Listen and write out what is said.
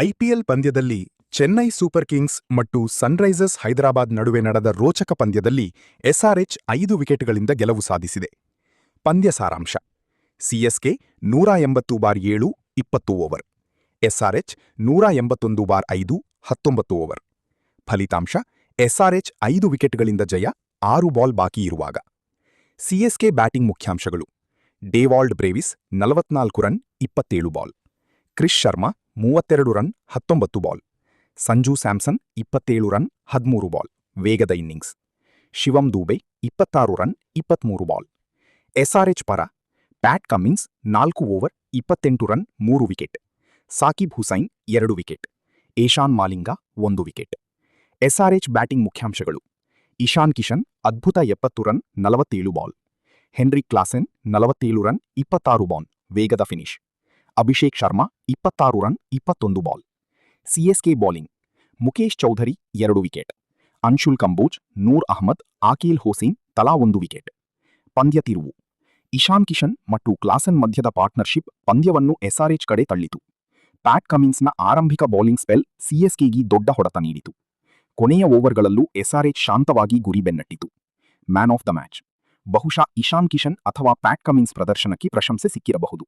IPL ಪಂದ್ಯದಲ್ಲಿ Chennai super Kings ಮತ್ತು Sunrisers Hyderabad ನಡುವೆ ನಡೆದ ರೋಚಕ ಪಂದ್ಯದಲ್ಲಿ ಎಸ್ಆರ್ಎಚ್ 5 ವಿಕೆಟ್ಗಳಿಂದ ಗೆಲುವು ಸಾಧಿಸಿದೆ. ಪಂದ್ಯ ಸಾರಾಂಶ: ಸಿಎಸ್ಕೆ 180/7 20 ಓವರ್, ಎಸ್ಆರ್ಎಚ್ 181/5 19 ಓವರ್. ಫಲಿತಾಂಶ: ಎಸ್ಆರ್ಎಚ್ 5 ವಿಕೆಟ್ಗಳಿಂದ ಜಯ, 6 ಬಾಲ್ ಬಾಕಿ ಇರುವಾಗ. ಸಿಎಸ್ಕೆ ಬ್ಯಾಟಿಂಗ್ ಮುಖ್ಯಾಂಶಗಳು: Dewald Brevis 44 run 27 ball, Chris Sharma 32 run 19 ball, Sanju Samson 27 run 13 ball ವೇಗದ innings, Shivam Dube 26 run 23 ball. SRH ಪರ Pat Cummins 4 over 28 run 3 wicket, Sakib Hussain 2 wicket, Eshan Malinga 1 wicket. SRH batting ಮುಖ್ಯಾಂಶಗಳು: ಇಶಾನ್ ಕಿಶನ್ ಅದ್ಭುತ 70 run 47 ball, Heinrich Klaasen 47 run 26 ball ವೇಗದ finish, Abhishek Sharma 26 run 21 ball. CSK bowling: Mukesh Choudhary 2 wicket, Anshul Kamboj, Noor Ahmad, Akeal Hosein ತಲಾ 1 wicket. ಪಂದ್ಯ ತಿರುವು: ಇಶಾನ್ ಕಿಶನ್ ಮತ್ತು Klaasen ಮಧ್ಯದ ಪಾರ್ಟ್ನರ್ಶಿಪ್ ಪಂದ್ಯವನ್ನು ಎಸ್ಆರ್ಎಚ್ ಕಡೆ ತಳ್ಳಿತು. ಪ್ಯಾಟ್ ಕಮಿನ್ಸ್ನ ಆರಂಭಿಕ ಬೌಲಿಂಗ್ ಸ್ಪೆಲ್ ಸಿಎಸ್ಕೆಗೆ ದೊಡ್ಡ ಹೊಡೆತ ನೀಡಿತು. ಕೊನೆಯ ಓವರ್ಗಳಲ್ಲೂ ಎಸ್ಆರ್ಎಚ್ ಶಾಂತವಾಗಿ ಗುರಿ ಬೆನ್ನಟ್ಟಿತು. ಮ್ಯಾನ್ ಆಫ್ ದ ಮ್ಯಾಚ್: ಬಹುಶಃ ಇಶಾನ್ ಕಿಶನ್ ಅಥವಾ ಪ್ಯಾಟ್ ಕಮಿನ್ಸ್ ಪ್ರದರ್ಶನಕ್ಕೆ ಪ್ರಶಂಸೆ ಸಿಕ್ಕಿರಬಹುದು.